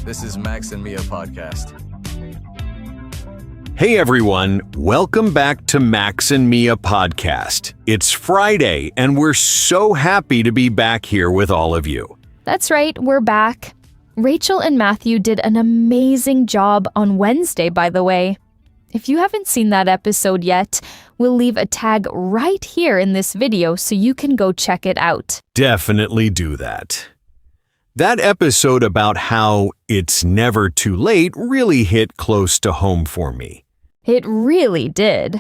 This is Max and Mia podcast. Hey everyone, welcome back to Max and Mia podcast. It's Friday and we're so happy to be back here with all of you. That's right, we're back. Rachel and Matthew did an amazing job on Wednesday, by the way. If you haven't seen that episode yet, we'll leave a tag right here in this video so you can go check it out. Definitely do that. That episode about how it's never too late really hit close to home for me. It really did.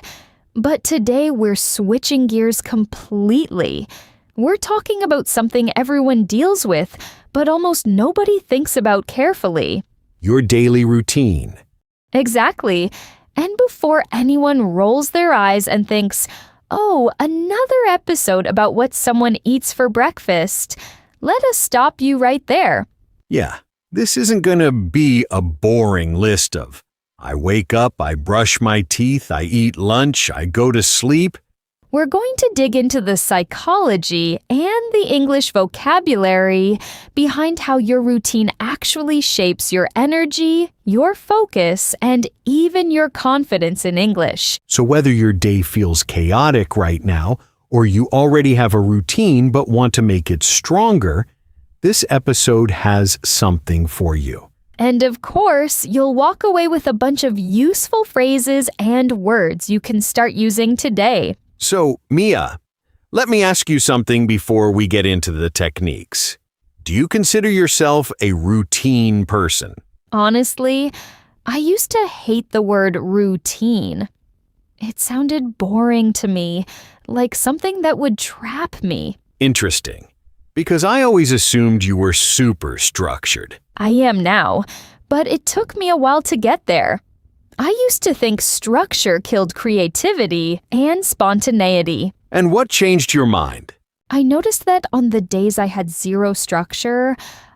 But today we're switching gears completely. We're talking about something everyone deals with, but almost nobody thinks about carefully. Your daily routine. Exactly. And before anyone rolls their eyes and thinks, oh, another episode about what someone eats for breakfast, let us stop you right there. Yeah, this isn't going to be a boring list of I wake up, I brush my teeth, I eat lunch, I go to sleep. We're going to dig into the psychology and the English vocabulary behind how your routine actually shapes your energy, your focus, and even your confidence in English. So whether your day feels chaotic right now, or you already have a routine but want to make it stronger, this episode has something for you. And of course, you'll walk away with a bunch of useful phrases and words you can start using today. So, Mia, let me ask you something before we get into the techniques. Do you consider yourself a routine person? Honestly, I used to hate the word routine. It sounded boring to me, like something that would trap me. Interesting, because I always assumed you were super structured. I am now, but it took me a while to get there. I used to think structure killed creativity and spontaneity. And what changed your mind? I noticed that on the days I had zero structure,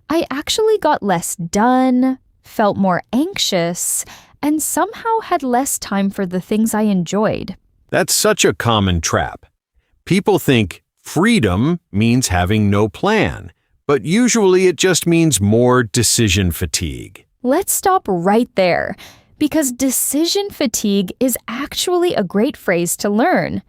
I actually got less done, felt more anxious, and somehow had less time for the things I enjoyed. That's such a common trap. People think freedom means having no plan, but usually it just means more decision fatigue. Let's stop right there, because decision fatigue is actually a great phrase to learn.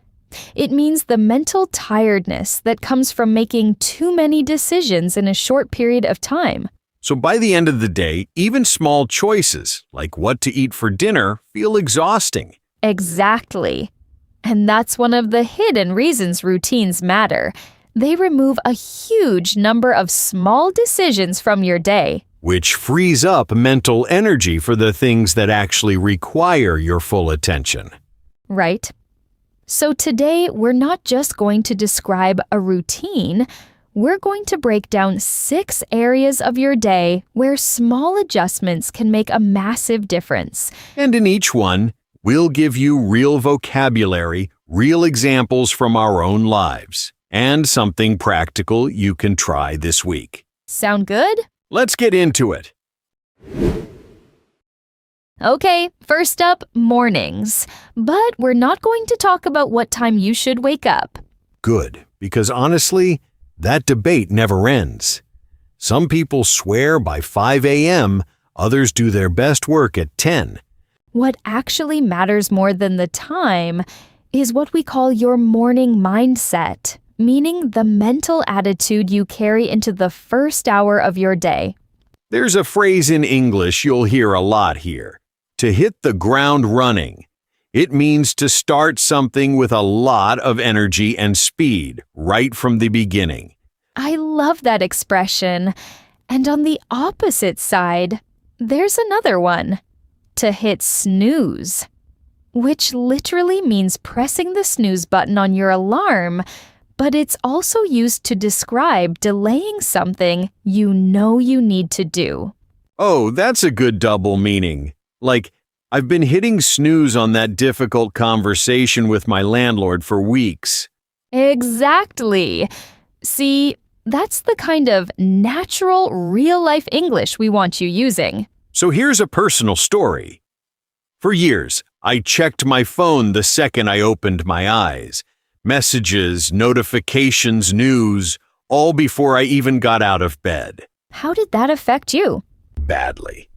It means the mental tiredness that comes from making too many decisions in a short period of time. So by the end of the day, even small choices, like what to eat for dinner, feel exhausting. Exactly. And that's one of the hidden reasons routines matter. They remove a huge number of small decisions from your day, which frees up mental energy for the things that actually require your full attention. Right? So today, we're not just going to describe a routine. We're going to break down 6 areas of your day where small adjustments can make a massive difference. And in each one, we'll give you real vocabulary, real examples from our own lives, and something practical you can try this week. Sound good? Let's get into it. Okay, first up, mornings. But we're not going to talk about what time you should wake up. Good, because honestly, that debate never ends. Some people swear by 5 a.m., others do their best work at 10. What actually matters more than the time is what we call your morning mindset, meaning the mental attitude you carry into the first hour of your day. There's a phrase in English you'll hear a lot here. To hit the ground running. It means to start something with a lot of energy and speed right from the beginning. I love that expression. And on the opposite side, there's another one. To hit snooze, which literally means pressing the snooze button on your alarm, but it's also used to describe delaying something you know you need to do. Oh, that's a good double meaning. Like, I've been hitting snooze on that difficult conversation with my landlord for weeks. Exactly. See, that's the kind of natural, real-life English we want you using. So here's a personal story. For years, I checked my phone the second I opened my eyes. Messages, notifications, news, all before I even got out of bed. How did that affect you? badly.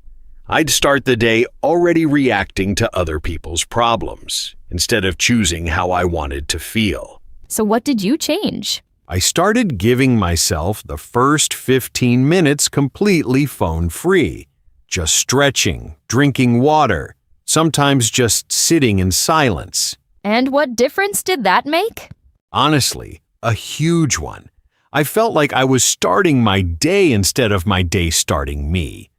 I'd start the day already reacting to other people's problems, instead of choosing how I wanted to feel. So what did you change? I started giving myself the first 15 minutes completely phone-free, just stretching, drinking water, sometimes just sitting in silence. And what difference did that make? Honestly, a huge one. I felt like I was starting my day instead of my day starting me.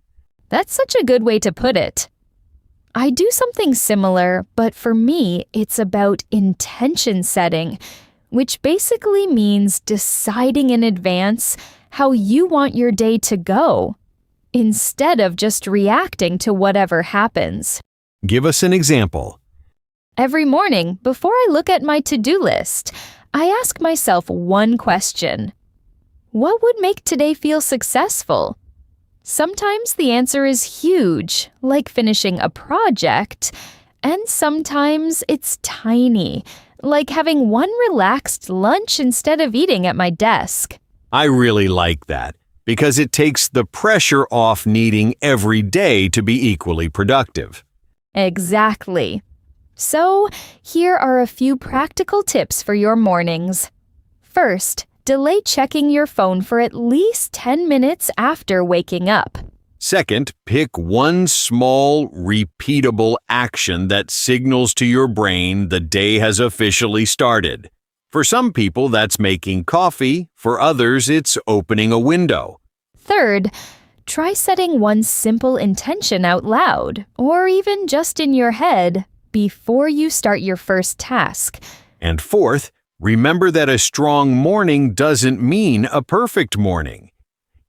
That's such a good way to put it. I do something similar, but for me, it's about intention setting, which basically means deciding in advance how you want your day to go, instead of just reacting to whatever happens. Give us an example. Every morning, before I look at my to-do list, I ask myself one question. What would make today feel successful? Sometimes the answer is huge, like finishing a project, and sometimes it's tiny, like having one relaxed lunch instead of eating at my desk. I really like that, because it takes the pressure off needing every day to be equally productive. Exactly. So, here are a few practical tips for your mornings. First, delay checking your phone for at least 10 minutes after waking up. Second, pick one small, repeatable action that signals to your brain the day has officially started. For some people, that's making coffee. For others, it's opening a window. Third, try setting one simple intention out loud, or even just in your head, before you start your first task. And fourth, remember that a strong morning doesn't mean a perfect morning.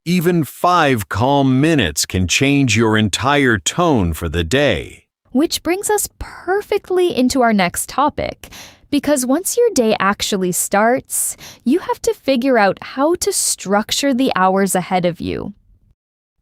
Even 5 calm minutes can change your entire tone for the day. Which brings us perfectly into our next topic, because once your day actually starts, you have to figure out how to structure the hours ahead of you.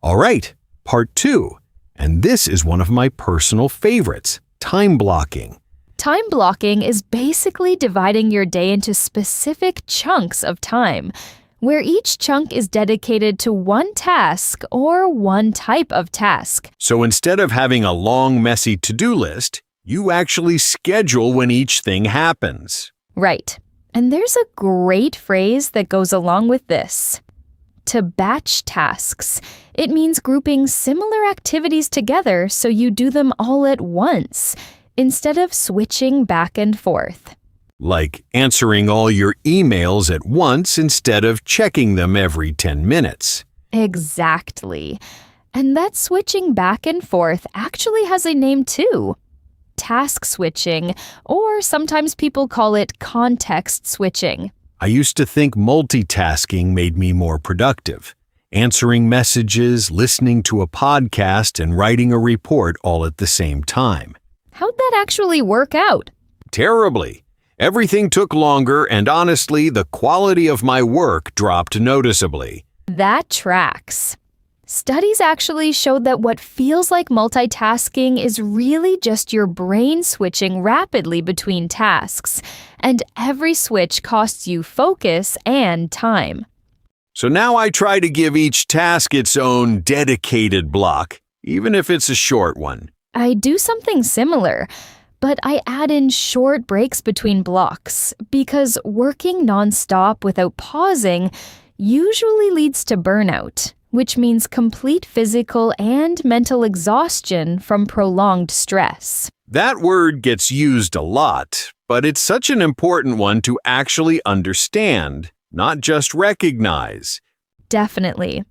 All right, part 2. And this is one of my personal favorites, time blocking. Time blocking is basically dividing your day into specific chunks of time, where each chunk is dedicated to one task or one type of task. So instead of having a long, messy to-do list, you actually schedule when each thing happens. Right. And there's a great phrase that goes along with this. To batch tasks. It means grouping similar activities together so you do them all at once, instead of switching back and forth. Like answering all your emails at once instead of checking them every 10 minutes. Exactly. And that switching back and forth actually has a name too. Task switching, or sometimes people call it context switching. I used to think multitasking made me more productive. Answering messages, listening to a podcast, and writing a report all at the same time. How'd that actually work out? Terribly. Everything took longer, and honestly, the quality of my work dropped noticeably. That tracks. Studies actually showed that what feels like multitasking is really just your brain switching rapidly between tasks, and every switch costs you focus and time. So now I try to give each task its own dedicated block, even if it's a short one. I do something similar, but I add in short breaks between blocks because working nonstop without pausing usually leads to burnout, which means complete physical and mental exhaustion from prolonged stress. That word gets used a lot, but it's such an important one to actually understand, not just recognize. Definitely.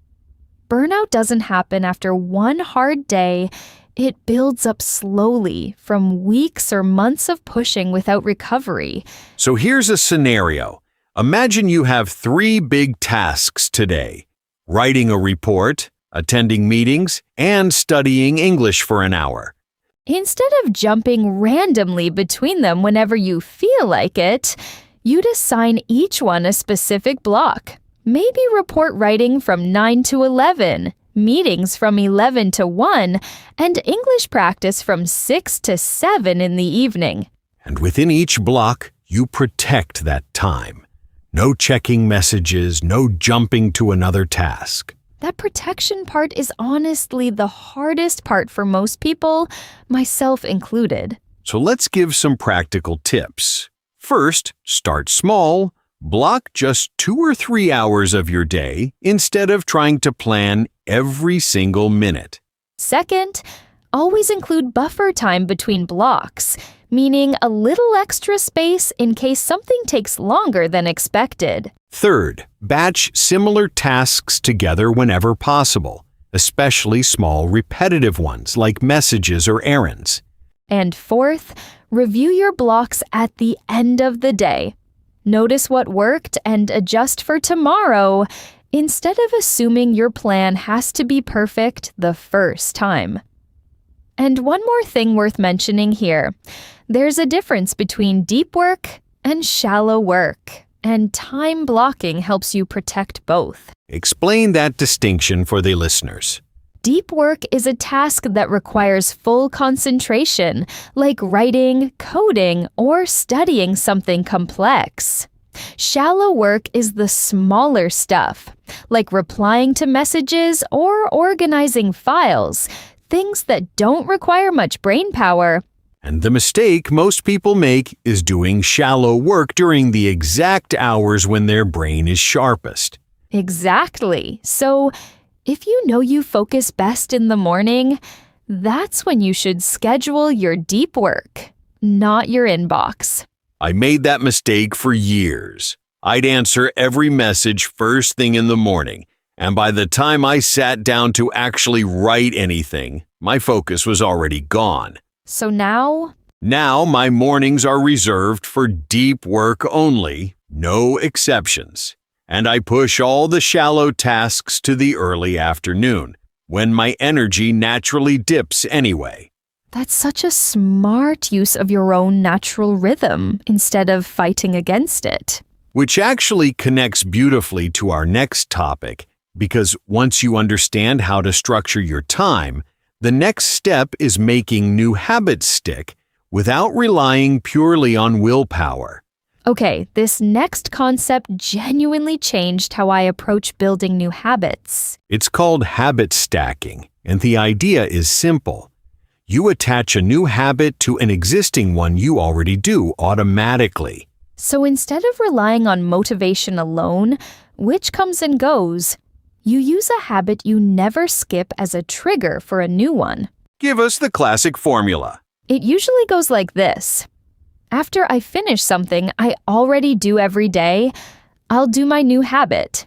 Burnout doesn't happen after one hard day. It builds up slowly from weeks or months of pushing without recovery. So here's a scenario. Imagine you have 3 big tasks today: writing a report, attending meetings, and studying English for an hour. Instead of jumping randomly between them whenever you feel like it, you'd assign each one a specific block. Maybe report writing from 9 to 11, meetings from 11 to 1, and English practice from 6 to 7 in the evening. And within each block, you protect that time. No checking messages, no jumping to another task. That protection part is honestly the hardest part for most people, myself included. So let's give some practical tips. First, start small. Block just 2 or 3 hours of your day instead of trying to plan every single minute. Second, always include buffer time between blocks, meaning a little extra space in case something takes longer than expected. Third, batch similar tasks together whenever possible, especially small repetitive ones like messages or errands. And fourth, review your blocks at the end of the day. Notice what worked and adjust for tomorrow instead of assuming your plan has to be perfect the first time. And one more thing worth mentioning here. There's a difference between deep work and shallow work, and time blocking helps you protect both. Explain that distinction for the listeners. Deep work is a task that requires full concentration, like writing, coding, or studying something complex. Shallow work is the smaller stuff, like replying to messages or organizing files, things that don't require much brain power. And the mistake most people make is doing shallow work during the exact hours when their brain is sharpest. Exactly. So, if you know you focus best in the morning, that's when you should schedule your deep work, not your inbox. I made that mistake for years. I'd answer every message first thing in the morning, and by the time I sat down to actually write anything, my focus was already gone. So now? Now my mornings are reserved for deep work only, no exceptions. And I push all the shallow tasks to the early afternoon, when my energy naturally dips anyway. That's such a smart use of your own natural rhythm instead of fighting against it. Which actually connects beautifully to our next topic, because once you understand how to structure your time, the next step is making new habits stick without relying purely on willpower. Okay, this next concept genuinely changed how I approach building new habits. It's called habit stacking, and the idea is simple. You attach a new habit to an existing one you already do automatically. So instead of relying on motivation alone, which comes and goes, you use a habit you never skip as a trigger for a new one. Give us the classic formula. It usually goes like this. After I finish something I already do every day, I'll do my new habit.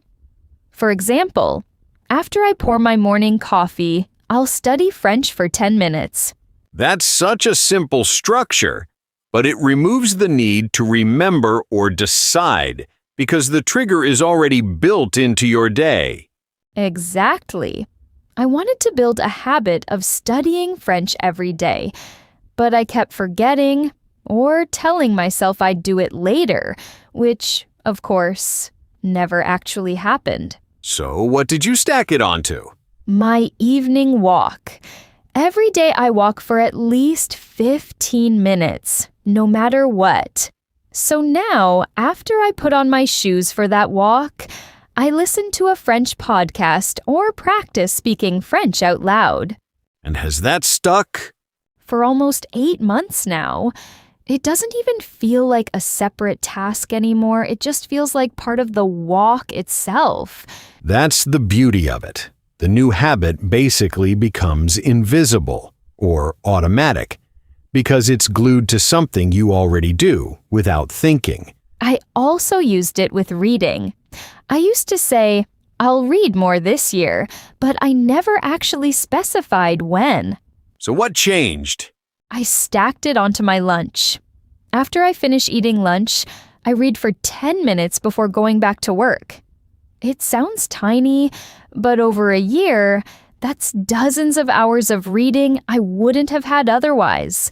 For example, after I pour my morning coffee, I'll study French for 10 minutes. That's such a simple structure, but it removes the need to remember or decide because the trigger is already built into your day. Exactly. I wanted to build a habit of studying French every day, but I kept forgetting or telling myself I'd do it later, which, of course, never actually happened. So what did you stack it onto? My evening walk. Every day I walk for at least 15 minutes, no matter what. So now, after I put on my shoes for that walk, I listen to a French podcast or practice speaking French out loud. And has that stuck? For almost 8 months now. It doesn't even feel like a separate task anymore. It just feels like part of the walk itself. That's the beauty of it. The new habit basically becomes invisible or automatic because it's glued to something you already do without thinking. I also used it with reading. I used to say, I'll read more this year, but I never actually specified when. So what changed? I stacked it onto my lunch. After I finish eating lunch, I read for 10 minutes before going back to work. It sounds tiny, but over a year, that's dozens of hours of reading I wouldn't have had otherwise.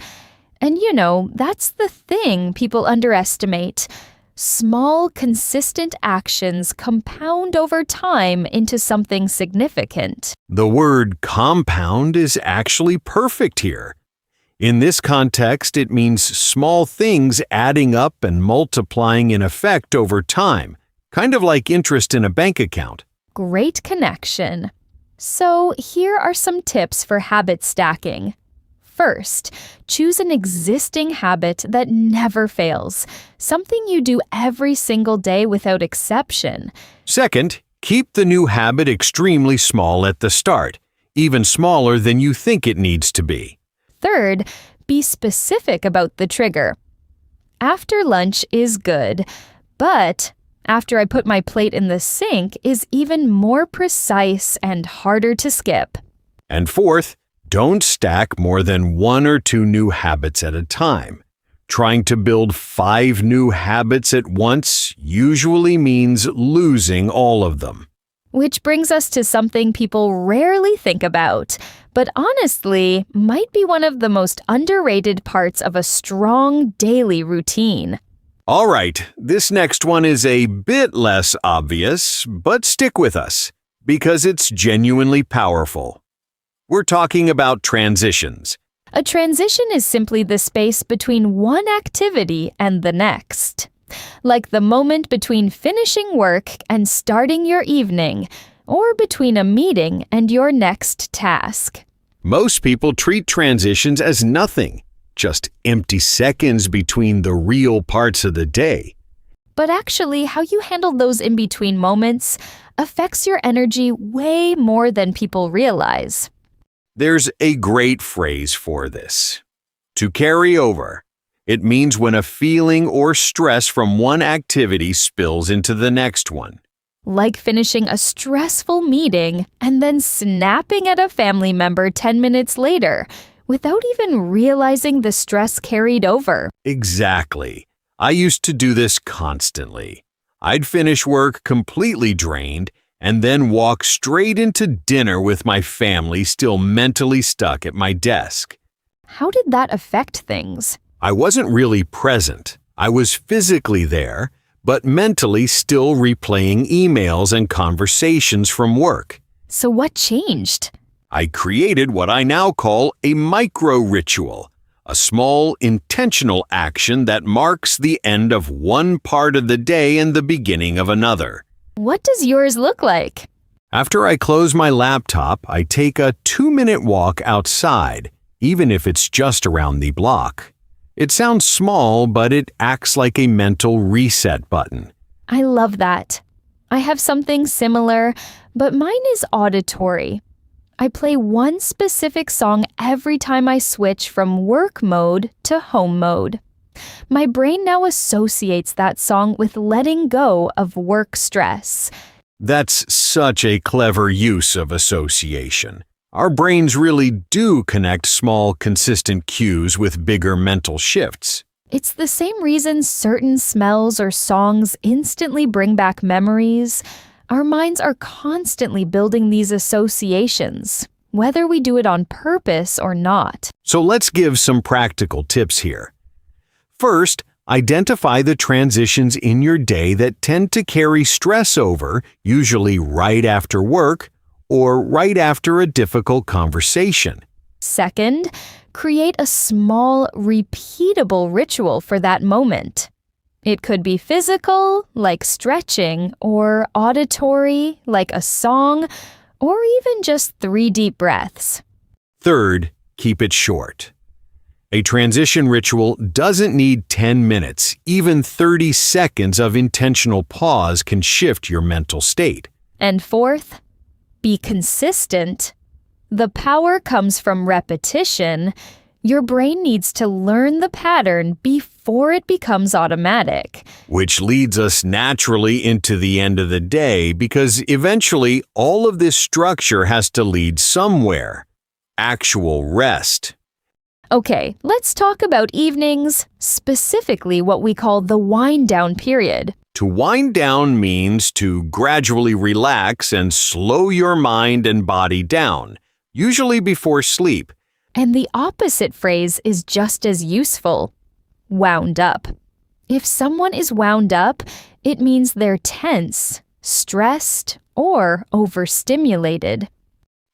And you know, that's the thing people underestimate. Small, consistent actions compound over time into something significant. The word compound is actually perfect here. In this context, it means small things adding up and multiplying in effect over time, kind of like interest in a bank account. Great connection. So here are some tips for habit stacking. First, choose an existing habit that never fails, something you do every single day without exception. Second, keep the new habit extremely small at the start, even smaller than you think it needs to be. Third, be specific about the trigger. After lunch is good, but after I put my plate in the sink is even more precise and harder to skip. And fourth, don't stack more than 1 or 2 new habits at a time. Trying to build 5 new habits at once usually means losing all of them. Which brings us to something people rarely think about, but honestly might be one of the most underrated parts of a strong daily routine. All right, this next one is a bit less obvious, but stick with us, because it's genuinely powerful. We're talking about transitions. A transition is simply the space between one activity and the next. Like the moment between finishing work and starting your evening, or between a meeting and your next task. Most people treat transitions as nothing, just empty seconds between the real parts of the day. But actually, how you handle those in-between moments affects your energy way more than people realize. There's a great phrase for this. To carry over. It means when a feeling or stress from one activity spills into the next one. Like finishing a stressful meeting and then snapping at a family member 10 minutes later without even realizing the stress carried over. Exactly. I used to do this constantly. I'd finish work completely drained and then walk straight into dinner with my family still mentally stuck at my desk. How did that affect things? I wasn't really present. I was physically there, but mentally still replaying emails and conversations from work. So what changed? I created what I now call a micro-ritual, a small, intentional action that marks the end of one part of the day and the beginning of another. What does yours look like? After I close my laptop, I take a 2-minute walk outside, even if it's just around the block. It sounds small, but it acts like a mental reset button. I love that. I have something similar, but mine is auditory. I play one specific song every time I switch from work mode to home mode. My brain now associates that song with letting go of work stress. That's such a clever use of association. Our brains really do connect small, consistent cues with bigger mental shifts. It's the same reason certain smells or songs instantly bring back memories. Our minds are constantly building these associations, whether we do it on purpose or not. So let's give some practical tips here. First, identify the transitions in your day that tend to carry stress over, usually right after work or right after a difficult conversation. Second, create a small, repeatable ritual for that moment. It could be physical, like stretching, or auditory, like a song, or even just 3 deep breaths. Third, keep it short. A transition ritual doesn't need 10 minutes. Even 30 seconds of intentional pause can shift your mental state. And fourth, be consistent. The power comes from repetition. Your brain needs to learn the pattern before it becomes automatic. Which leads us naturally into the end of the day because eventually all of this structure has to lead somewhere. Actual rest. Okay, let's talk about evenings, specifically what we call the wind-down period. To wind down means to gradually relax and slow your mind and body down, usually before sleep. And the opposite phrase is just as useful. Wound up. If someone is wound up, it means they're tense, stressed, or overstimulated.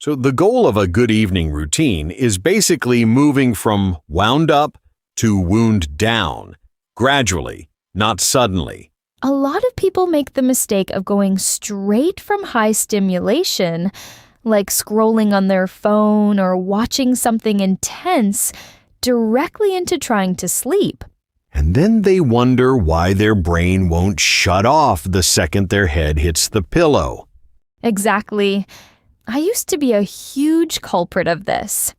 So the goal of a good evening routine is basically moving from wound up to wound down, gradually, not suddenly. A lot of people make the mistake of going straight from high stimulation, like scrolling on their phone or watching something intense, directly into trying to sleep. And then they wonder why their brain won't shut off the second their head hits the pillow. Exactly. I used to be a huge culprit of this.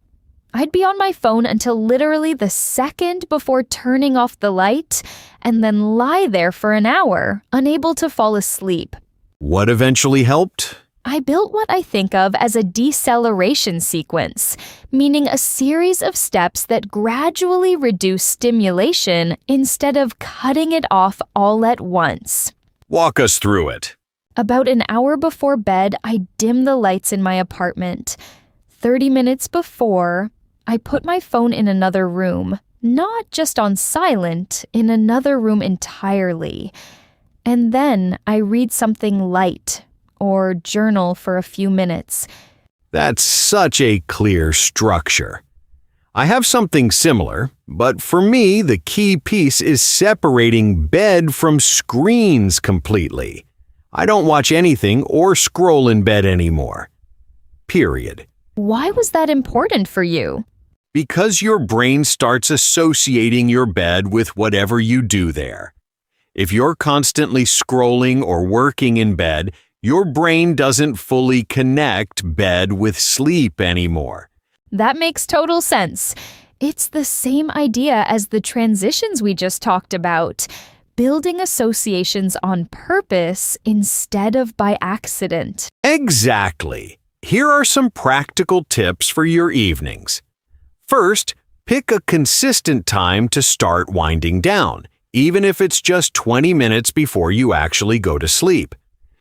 I'd be on my phone until literally the second before turning off the light, and then lie there for an hour, unable to fall asleep. What eventually helped? I built what I think of as a deceleration sequence, meaning a series of steps that gradually reduce stimulation instead of cutting it off all at once. Walk us through it. About an hour before bed, I dim the lights in my apartment. 30 minutes before, I put my phone in another room, not just on silent, in another room entirely. And then I read something light or journal for a few minutes. That's such a clear structure. I have something similar, but for me, the key piece is separating bed from screens completely. I don't watch anything or scroll in bed anymore. Period. Why was that important for you? Because your brain starts associating your bed with whatever you do there. If you're constantly scrolling or working in bed, your brain doesn't fully connect bed with sleep anymore. That makes total sense. It's the same idea as the transitions we just talked about, building associations on purpose instead of by accident. Exactly. Here are some practical tips for your evenings. First, pick a consistent time to start winding down, even if it's just 20 minutes before you actually go to sleep.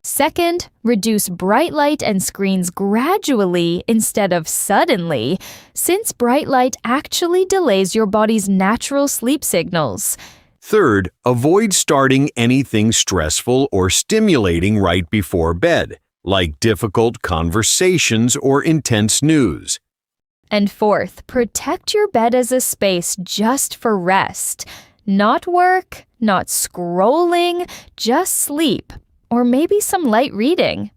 Second, reduce bright light and screens gradually instead of suddenly, since bright light actually delays your body's natural sleep signals. Third, avoid starting anything stressful or stimulating right before bed, like difficult conversations or intense news. And fourth, protect your bed as a space just for rest. Not work, not scrolling, just sleep. Or maybe some light reading.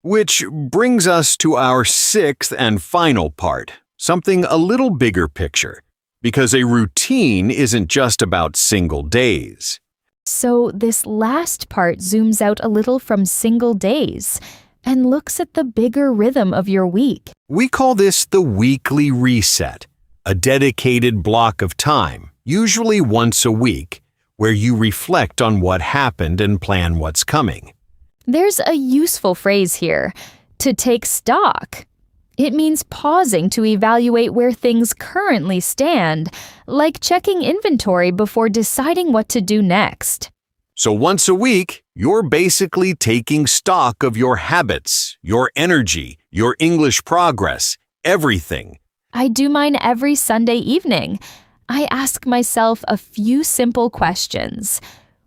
Which brings us to our sixth and final part, something a little bigger picture, because a routine isn't just about single days. So this last part zooms out a little from single days and looks at the bigger rhythm of your week. We call this the weekly reset, a dedicated block of time, usually once a week, where you reflect on what happened and plan what's coming. There's a useful phrase here, to take stock. It means pausing to evaluate where things currently stand, like checking inventory before deciding what to do next. So once a week, you're basically taking stock of your habits, your energy, your English progress, everything. I do mine every Sunday evening. I ask myself a few simple questions.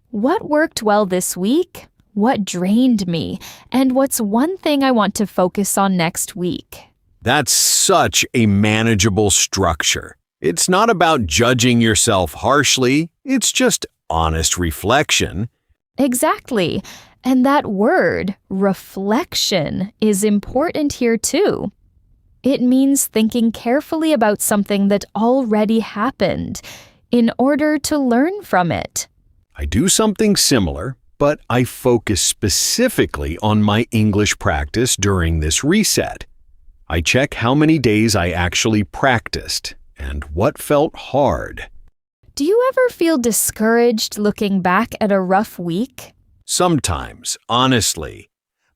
What worked well this week? What drained me? And what's one thing I want to focus on next week? That's such a manageable structure. It's not about judging yourself harshly, it's just honest reflection. Exactly. And that word, reflection, is important here too. It means thinking carefully about something that already happened in order to learn from it. I do something similar, but I focus specifically on my English practice during this reset. I check how many days I actually practiced and what felt hard. Do you ever feel discouraged looking back at a rough week? Sometimes, honestly.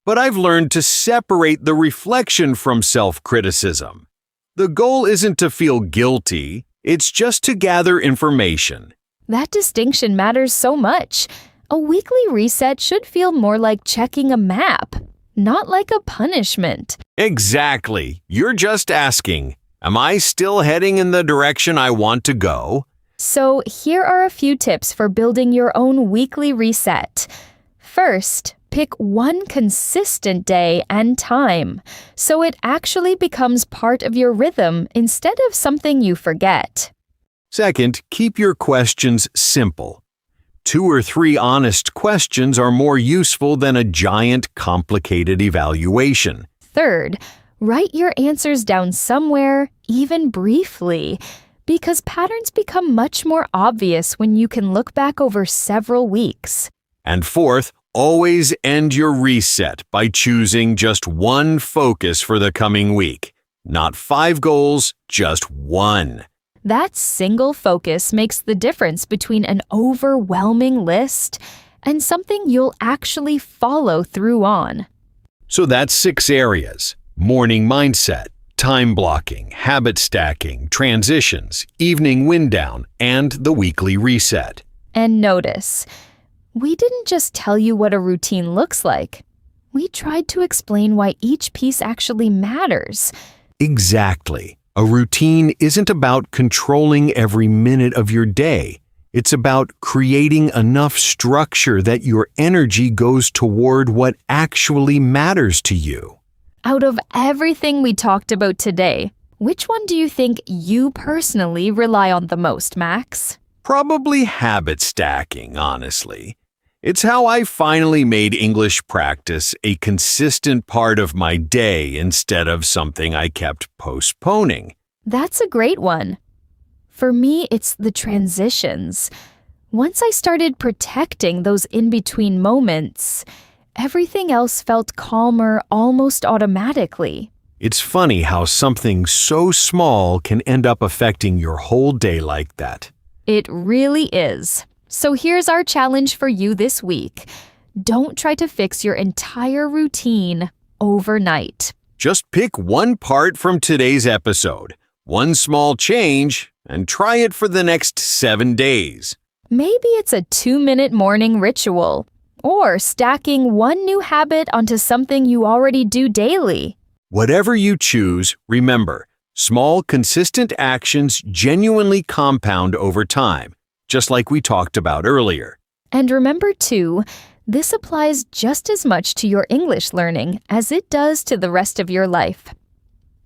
But I've learned to separate the reflection from self-criticism. The goal isn't to feel guilty, it's just to gather information. That distinction matters so much. A weekly reset should feel more like checking a map, not like a punishment. Exactly. You're just asking, am I still heading in the direction I want to go? So here are a few tips for building your own weekly reset. First, pick one consistent day and time, so it actually becomes part of your rhythm instead of something you forget. Second, keep your questions simple. 2 or 3 honest questions are more useful than a giant, complicated evaluation. Third, write your answers down somewhere, even briefly, because patterns become much more obvious when you can look back over several weeks. And fourth, always end your reset by choosing just one focus for the coming week. Not 5 goals, just one. That single focus makes the difference between an overwhelming list and something you'll actually follow through on. So that's 6 areas: morning mindset, time blocking, habit stacking, transitions, evening wind down, and the weekly reset. And notice, we didn't just tell you what a routine looks like. We tried to explain why each piece actually matters. Exactly. A routine isn't about controlling every minute of your day. It's about creating enough structure that your energy goes toward what actually matters to you. Out of everything we talked about today, which one do you think you personally rely on the most, Max? Probably habit stacking, honestly. It's how I finally made English practice a consistent part of my day instead of something I kept postponing. That's a great one. For me, it's the transitions. Once I started protecting those in-between moments, everything else felt calmer almost automatically. It's funny how something so small can end up affecting your whole day like that. It really is. So here's our challenge for you this week. Don't try to fix your entire routine overnight. Just pick one part from today's episode, one small change, and try it for the next 7 days. Maybe it's a 2-minute morning ritual, or stacking one new habit onto something you already do daily. Whatever you choose, remember, small, consistent actions genuinely compound over time, just like we talked about earlier. And remember too, this applies just as much to your English learning as it does to the rest of your life.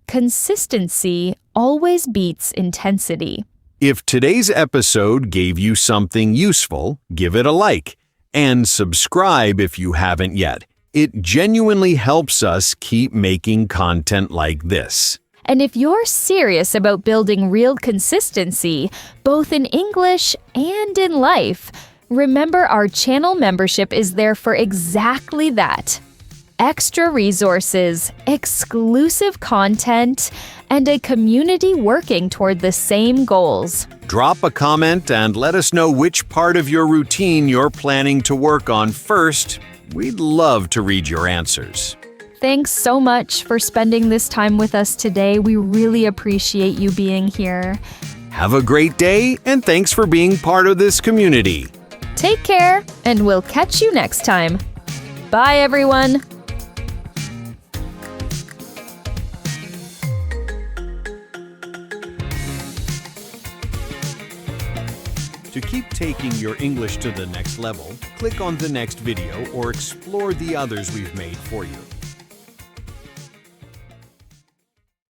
Consistency always beats intensity. If today's episode gave you something useful, give it a like, and subscribe if you haven't yet. It genuinely helps us keep making content like this. And if you're serious about building real consistency, both in English and in life, remember our channel membership is there for exactly that. Extra resources, exclusive content, and a community working toward the same goals. Drop a comment and let us know which part of your routine you're planning to work on first. We'd love to read your answers. Thanks so much for spending this time with us today. We really appreciate you being here. Have a great day, and thanks for being part of this community. Take care, and we'll catch you next time. Bye, everyone. To keep taking your English to the next level, click on the next video or explore the others we've made for you.